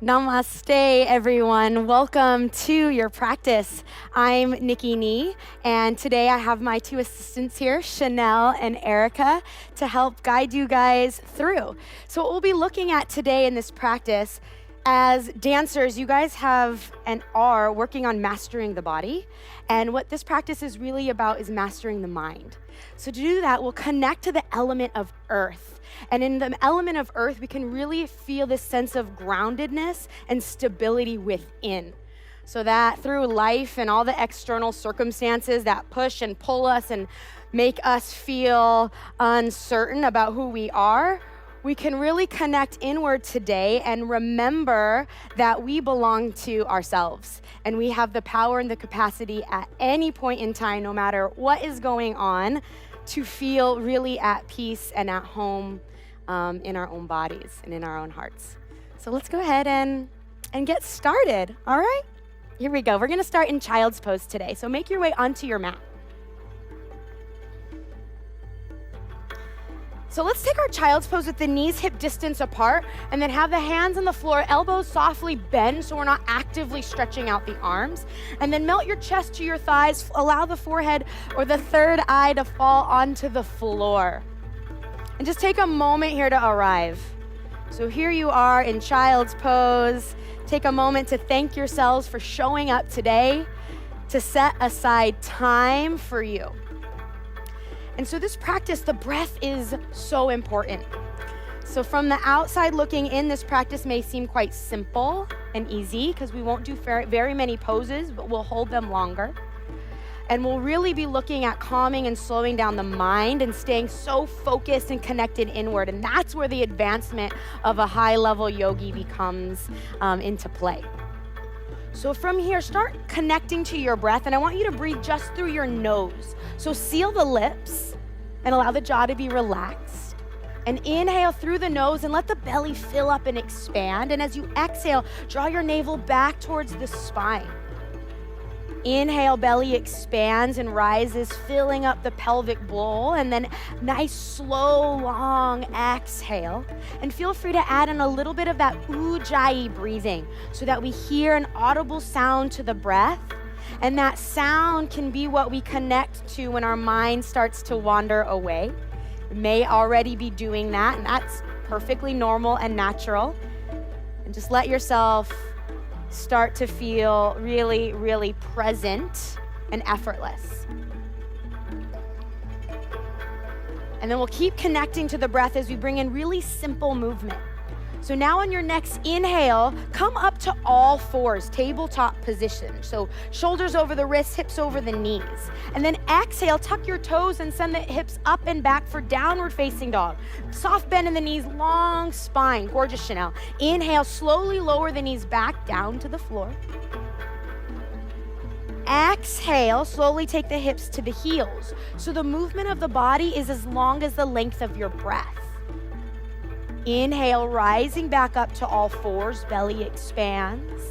Namaste, everyone. Welcome to your practice. I'm Nikki Nie, and today I have my two assistants here, Chanel and Erica, to help guide you guys through. So what we'll be looking at today in this practice, as dancers, you guys have and are working on mastering the body, and what this practice is really about is mastering the mind. So to do that, we'll connect to the element of earth. And in the element of earth, we can really feel this sense of groundedness and stability within. So that through life and all the external circumstances that push and pull us and make us feel uncertain about who we are, we can really connect inward today and remember that we belong to ourselves. And we have the power and the capacity at any point in time, no matter what is going on, to feel really at peace and at home in our own bodies and in our own hearts. So let's go ahead and get started, all right? Here we go. We're gonna start in child's pose today. So make your way onto your mat. So let's take our child's pose with the knees hip distance apart and then have the hands on the floor, elbows softly bend so we're not actively stretching out the arms. And then melt your chest to your thighs, allow the forehead or the third eye to fall onto the floor. And just take a moment here to arrive. So here you are in child's pose. Take a moment to thank yourselves for showing up today, to set aside time for you. And so this practice, the breath is so important. So from the outside looking in, this practice may seem quite simple and easy because we won't do very many poses, but we'll hold them longer. And we'll really be looking at calming and slowing down the mind and staying so focused and connected inward. And that's where the advancement of a high-level yogi becomes into play. So from here, start connecting to your breath, and I want you to breathe just through your nose. So seal the lips and allow the jaw to be relaxed. And inhale through the nose and let the belly fill up and expand. And as you exhale, draw your navel back towards the spine. Inhale, belly expands and rises, filling up the pelvic bowl, and then nice, slow, long exhale. And feel free to add in a little bit of that ujjayi breathing so that we hear an audible sound to the breath. And that sound can be what we connect to when our mind starts to wander away. You may already be doing that, and that's perfectly normal and natural. And just let yourself start to feel really, really present and effortless. And then we'll keep connecting to the breath as we bring in really simple movement. So now on your next inhale, come up to all fours, tabletop position. So shoulders over the wrists, hips over the knees. And then exhale, tuck your toes and send the hips up and back for downward facing dog. Soft bend in the knees, long spine, gorgeous Chanel. Inhale, slowly lower the knees back down to the floor. Exhale, slowly take the hips to the heels. So the movement of the body is as long as the length of your breath. Inhale, rising back up to all fours, belly expands.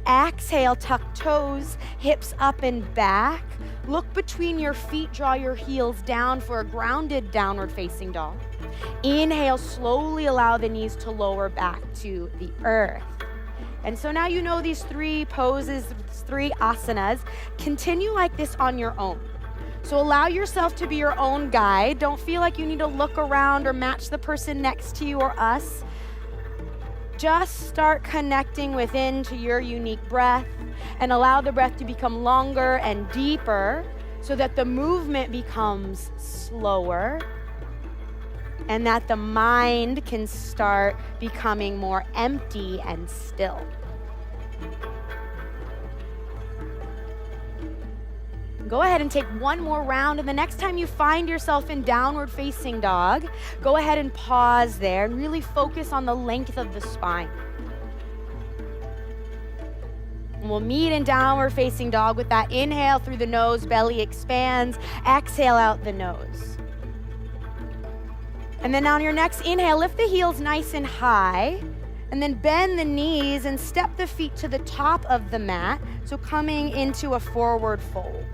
Exhale, tuck toes, hips up and back. Look between your feet, draw your heels down for a grounded downward facing dog. Inhale, slowly allow the knees to lower back to the earth. And so now you know these three poses, three asanas. Continue like this on your own. So allow yourself to be your own guide. Don't feel like you need to look around or match the person next to you or us. Just start connecting within to your unique breath and allow the breath to become longer and deeper so that the movement becomes slower and that the mind can start becoming more empty and still. Go ahead and take one more round, and the next time you find yourself in downward facing dog, go ahead and pause there and really focus on the length of the spine. And we'll meet in downward facing dog with that inhale through the nose, belly expands, exhale out the nose. And then on your next inhale, lift the heels nice and high, and then bend the knees and step the feet to the top of the mat, so coming into a forward fold.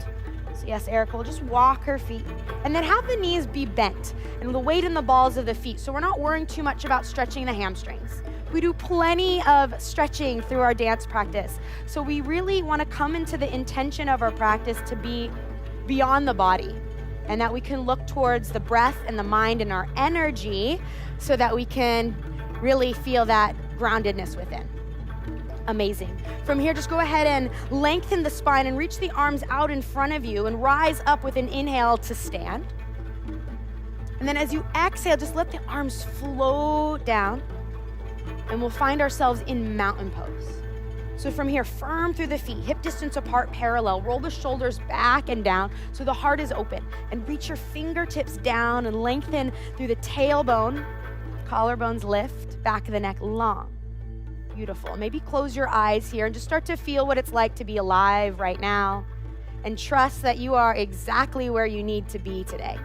So yes, Erica will just walk her feet. And then have the knees be bent and the weight in the balls of the feet. So we're not worrying too much about stretching the hamstrings. We do plenty of stretching through our dance practice. So we really want to come into the intention of our practice to be beyond the body, and that we can look towards the breath and the mind and our energy so that we can really feel that groundedness within. Amazing. From here, just go ahead and lengthen the spine and reach the arms out in front of you and rise up with an inhale to stand. And then as you exhale, just let the arms float down, and we'll find ourselves in mountain pose. So from here, firm through the feet, hip distance apart, parallel. Roll the shoulders back and down so the heart is open. And reach your fingertips down and lengthen through the tailbone. Collarbones lift, back of the neck long. Beautiful. Maybe close your eyes here and just start to feel what it's like to be alive right now. And trust that you are exactly where you need to be today.